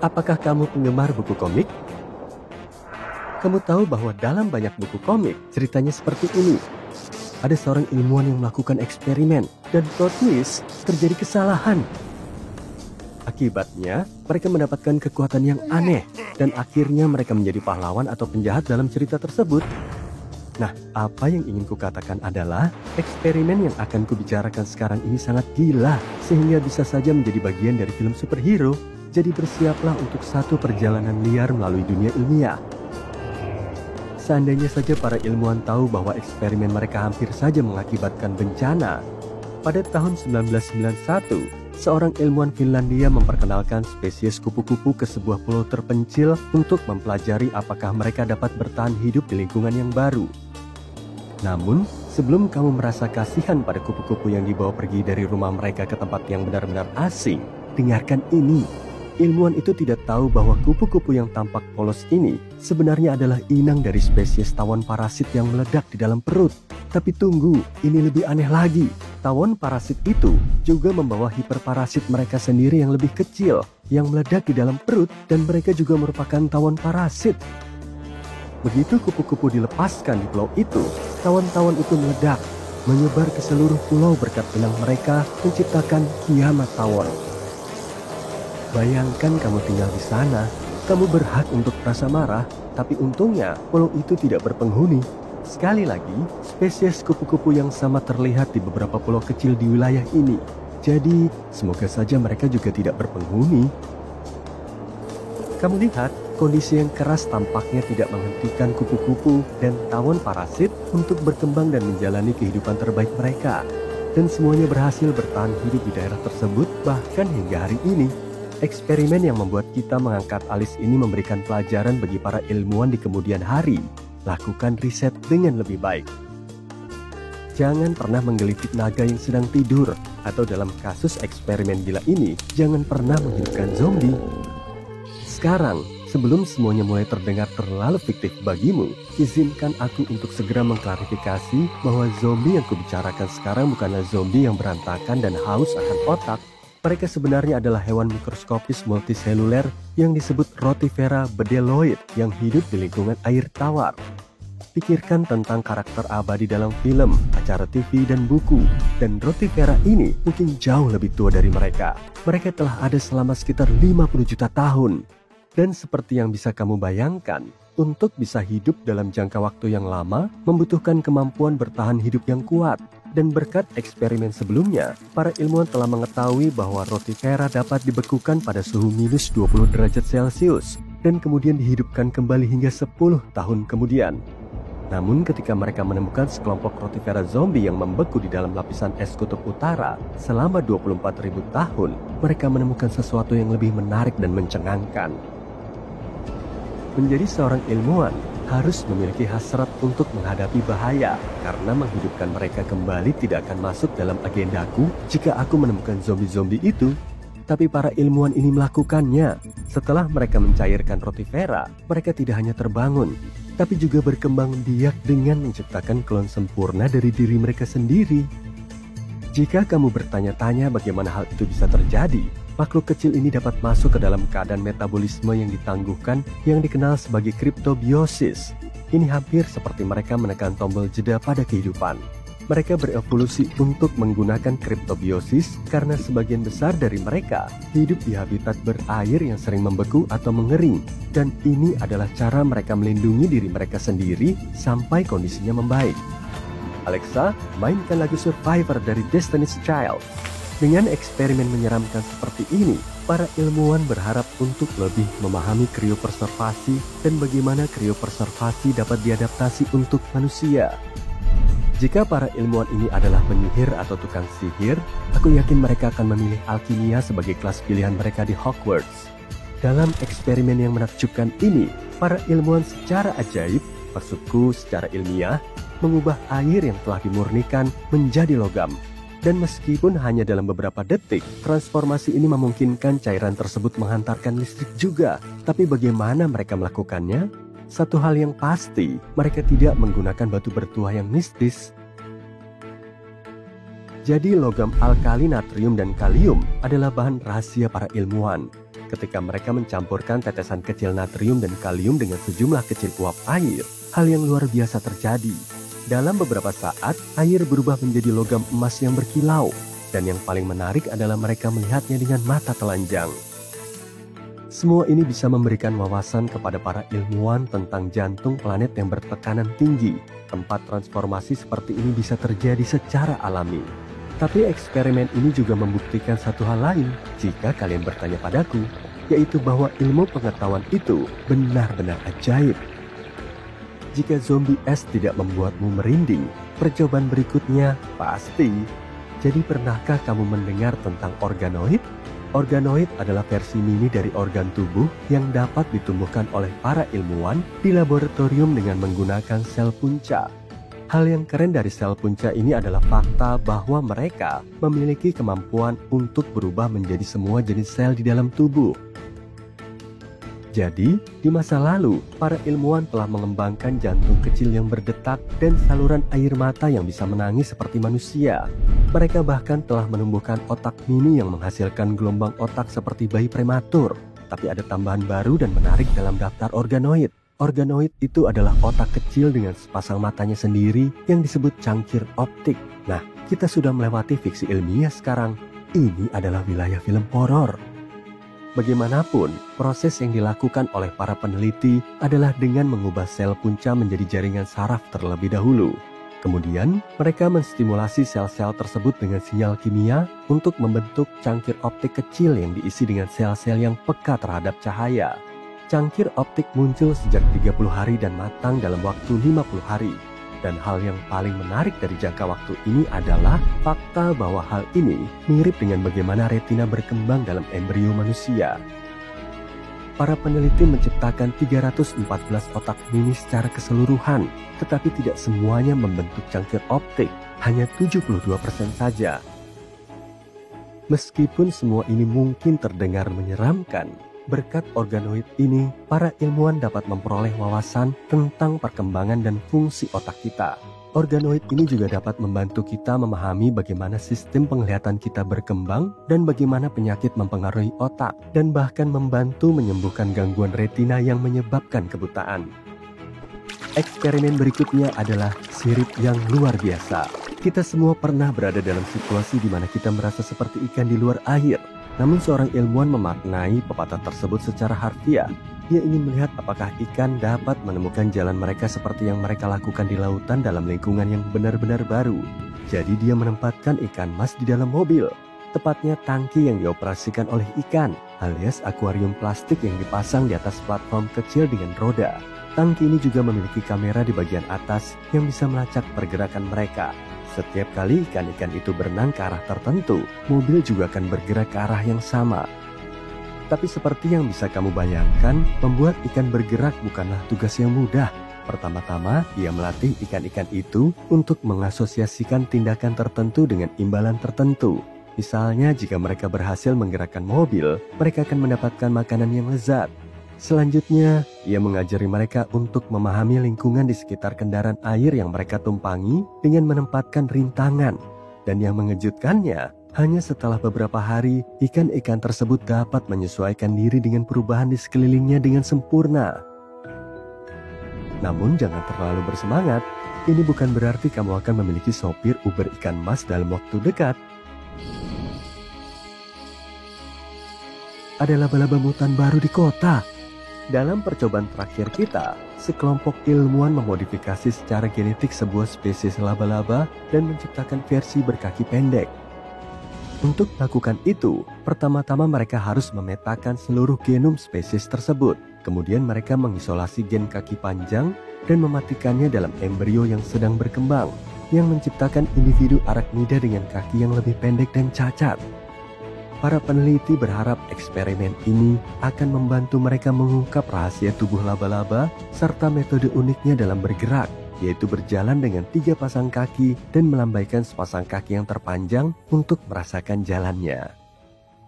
Apakah kamu penggemar buku komik? Kamu tahu bahwa dalam banyak buku komik, ceritanya seperti ini. Ada seorang ilmuwan yang melakukan eksperimen, dan plot twist terjadi kesalahan. Akibatnya, mereka mendapatkan kekuatan yang aneh, dan akhirnya mereka menjadi pahlawan atau penjahat dalam cerita tersebut. Nah, apa yang ingin kukatakan adalah, eksperimen yang akan kubicarakan sekarang ini sangat gila, sehingga bisa saja menjadi bagian dari film superhero. Jadi bersiaplah untuk satu perjalanan liar melalui dunia ilmiah. Seandainya saja para ilmuwan tahu bahwa eksperimen mereka hampir saja mengakibatkan bencana. Pada tahun 1991, seorang ilmuwan Finlandia memperkenalkan spesies kupu-kupu ke sebuah pulau terpencil untuk mempelajari apakah mereka dapat bertahan hidup di lingkungan yang baru. Namun, sebelum kamu merasa kasihan pada kupu-kupu yang dibawa pergi dari rumah mereka ke tempat yang benar-benar asing, dengarkan ini. Ilmuwan itu tidak tahu bahwa kupu-kupu yang tampak polos ini sebenarnya adalah inang dari spesies tawon parasit yang meledak di dalam perut. Tapi tunggu, ini lebih aneh lagi. Tawon parasit itu juga membawa hiperparasit mereka sendiri yang lebih kecil, yang meledak di dalam perut, dan mereka juga merupakan tawon parasit. Begitu kupu-kupu dilepaskan di pulau itu, tawon-tawon itu meledak, menyebar ke seluruh pulau berkat inang mereka menciptakan kiamat tawon. Bayangkan kamu tinggal di sana, kamu berhak untuk merasa marah, tapi untungnya pulau itu tidak berpenghuni. Sekali lagi, spesies kupu-kupu yang sama terlihat di beberapa pulau kecil di wilayah ini. Jadi, semoga saja mereka juga tidak berpenghuni. Kamu lihat, kondisi yang keras tampaknya tidak menghentikan kupu-kupu dan tawon parasit untuk berkembang dan menjalani kehidupan terbaik mereka. Dan semuanya berhasil bertahan hidup di daerah tersebut bahkan hingga hari ini. Eksperimen yang membuat kita mengangkat alis ini memberikan pelajaran bagi para ilmuwan di kemudian hari. Lakukan riset dengan lebih baik. Jangan pernah menggelitik naga yang sedang tidur, atau dalam kasus eksperimen gila ini, jangan pernah menghidupkan zombie. Sekarang, sebelum semuanya mulai terdengar terlalu fiktif bagimu, izinkan aku untuk segera mengklarifikasi bahwa zombie yang kubicarakan sekarang bukanlah zombie yang berantakan dan haus akan otak. Mereka sebenarnya adalah hewan mikroskopis multiseluler yang disebut Rotifera bedeloid yang hidup di lingkungan air tawar. Pikirkan tentang karakter abadi dalam film, acara TV, dan buku. Dan Rotifera ini mungkin jauh lebih tua dari mereka. Mereka telah ada selama sekitar 50 juta tahun. Dan seperti yang bisa kamu bayangkan, untuk bisa hidup dalam jangka waktu yang lama, membutuhkan kemampuan bertahan hidup yang kuat. Dan berkat eksperimen sebelumnya, para ilmuwan telah mengetahui bahwa Rotifera dapat dibekukan pada suhu minus 20 derajat Celcius dan kemudian dihidupkan kembali hingga 10 tahun kemudian. Namun ketika mereka menemukan sekelompok Rotifera zombie yang membeku di dalam lapisan es kutub utara selama 24.000 tahun, mereka menemukan sesuatu yang lebih menarik dan mencengangkan. Menjadi seorang ilmuwan harus memiliki hasrat untuk menghadapi bahaya, karena menghidupkan mereka kembali tidak akan masuk dalam agendaku jika aku menemukan zombie-zombie itu. Tapi para ilmuwan ini melakukannya. Setelah mereka mencairkan Rotifera, mereka tidak hanya terbangun, tapi juga berkembang biak dengan menciptakan klon sempurna dari diri mereka sendiri. Jika kamu bertanya-tanya bagaimana hal itu bisa terjadi, makhluk kecil ini dapat masuk ke dalam keadaan metabolisme yang ditangguhkan yang dikenal sebagai kriptobiosis. Ini hampir seperti mereka menekan tombol jeda pada kehidupan. Mereka berevolusi untuk menggunakan kriptobiosis karena sebagian besar dari mereka hidup di habitat berair yang sering membeku atau mengering. Dan ini adalah cara mereka melindungi diri mereka sendiri sampai kondisinya membaik. Alexa, mainkan lagu Survivor dari Destiny's Child. Dengan eksperimen menyeramkan seperti ini, para ilmuwan berharap untuk lebih memahami kriopreservasi dan bagaimana kriopreservasi dapat diadaptasi untuk manusia. Jika para ilmuwan ini adalah penyihir atau tukang sihir, aku yakin mereka akan memilih alkimia sebagai kelas pilihan mereka di Hogwarts. Dalam eksperimen yang menakjubkan ini, para ilmuwan secara ajaib, maksudku secara ilmiah, mengubah air yang telah dimurnikan menjadi logam. Dan meskipun hanya dalam beberapa detik, transformasi ini memungkinkan cairan tersebut menghantarkan listrik juga. Tapi bagaimana mereka melakukannya? Satu hal yang pasti, mereka tidak menggunakan batu bertuah yang mistis. Jadi logam alkali natrium dan kalium adalah bahan rahasia para ilmuwan. Ketika mereka mencampurkan tetesan kecil natrium dan kalium dengan sejumlah kecil uap air, hal yang luar biasa terjadi. Dalam beberapa saat, air berubah menjadi logam emas yang berkilau. Dan yang paling menarik adalah mereka melihatnya dengan mata telanjang. Semua ini bisa memberikan wawasan kepada para ilmuwan tentang jantung planet yang bertekanan tinggi. Tempat transformasi seperti ini bisa terjadi secara alami. Tapi eksperimen ini juga membuktikan satu hal lain jika kalian bertanya padaku, yaitu bahwa ilmu pengetahuan itu benar-benar ajaib. Jika zombie es tidak membuatmu merinding, percobaan berikutnya pasti. Jadi pernahkah kamu mendengar tentang organoid? Organoid adalah versi mini dari organ tubuh yang dapat ditumbuhkan oleh para ilmuwan di laboratorium dengan menggunakan sel punca. Hal yang keren dari sel punca ini adalah fakta bahwa mereka memiliki kemampuan untuk berubah menjadi semua jenis sel di dalam tubuh. Jadi, di masa lalu, para ilmuwan telah mengembangkan jantung kecil yang berdetak dan saluran air mata yang bisa menangis seperti manusia. Mereka bahkan telah menumbuhkan otak mini yang menghasilkan gelombang otak seperti bayi prematur. Tapi ada tambahan baru dan menarik dalam daftar organoid. Organoid itu adalah otak kecil dengan sepasang matanya sendiri yang disebut cangkir optik. Nah, kita sudah melewati fiksi ilmiah sekarang. Ini adalah wilayah film horor. Bagaimanapun, proses yang dilakukan oleh para peneliti adalah dengan mengubah sel punca menjadi jaringan saraf terlebih dahulu. Kemudian, mereka menstimulasi sel-sel tersebut dengan sinyal kimia untuk membentuk cangkir optik kecil yang diisi dengan sel-sel yang peka terhadap cahaya. Cangkir optik muncul sejak 30 hari dan matang dalam waktu 50 hari. Dan hal yang paling menarik dari jangka waktu ini adalah fakta bahwa hal ini mirip dengan bagaimana retina berkembang dalam embrio manusia. Para peneliti menciptakan 314 otak mini secara keseluruhan, tetapi tidak semuanya membentuk cangkir optik, hanya 72% saja. Meskipun semua ini mungkin terdengar menyeramkan, berkat organoid ini, para ilmuwan dapat memperoleh wawasan tentang perkembangan dan fungsi otak kita. Organoid ini juga dapat membantu kita memahami bagaimana sistem penglihatan kita berkembang dan bagaimana penyakit mempengaruhi otak, dan bahkan membantu menyembuhkan gangguan retina yang menyebabkan kebutaan. Eksperimen berikutnya adalah sirip yang luar biasa. Kita semua pernah berada dalam situasi di mana kita merasa seperti ikan di luar air. Namun seorang ilmuwan memaknai pepatah tersebut secara harfiah. Dia ingin melihat apakah ikan dapat menemukan jalan mereka seperti yang mereka lakukan di lautan dalam lingkungan yang benar-benar baru. Jadi dia menempatkan ikan mas di dalam mobil. Tepatnya tangki yang dioperasikan oleh ikan, alias akuarium plastik yang dipasang di atas platform kecil dengan roda. Tangki ini juga memiliki kamera di bagian atas yang bisa melacak pergerakan mereka. Setiap kali ikan-ikan itu berenang ke arah tertentu, mobil juga akan bergerak ke arah yang sama. Tapi seperti yang bisa kamu bayangkan, membuat ikan bergerak bukanlah tugas yang mudah. Pertama-tama, ia melatih ikan-ikan itu untuk mengasosiasikan tindakan tertentu dengan imbalan tertentu. Misalnya, jika mereka berhasil menggerakkan mobil, mereka akan mendapatkan makanan yang lezat. Selanjutnya, ia mengajari mereka untuk memahami lingkungan di sekitar kendaraan air yang mereka tumpangi dengan menempatkan rintangan. Dan yang mengejutkannya, hanya setelah beberapa hari, ikan-ikan tersebut dapat menyesuaikan diri dengan perubahan di sekelilingnya dengan sempurna. Namun jangan terlalu bersemangat, ini bukan berarti kamu akan memiliki sopir Uber ikan mas dalam waktu dekat. Ada laba-laba mutan baru di kota. Dalam percobaan terakhir kita, sekelompok ilmuwan memodifikasi secara genetik sebuah spesies laba-laba dan menciptakan versi berkaki pendek. Untuk melakukan itu, pertama-tama mereka harus memetakan seluruh genom spesies tersebut. Kemudian mereka mengisolasi gen kaki panjang dan mematikannya dalam embrio yang sedang berkembang, yang menciptakan individu arachnida dengan kaki yang lebih pendek dan cacat. Para peneliti berharap eksperimen ini akan membantu mereka mengungkap rahasia tubuh laba-laba serta metode uniknya dalam bergerak, yaitu berjalan dengan 3 pasang kaki dan melambaikan sepasang kaki yang terpanjang untuk merasakan jalannya.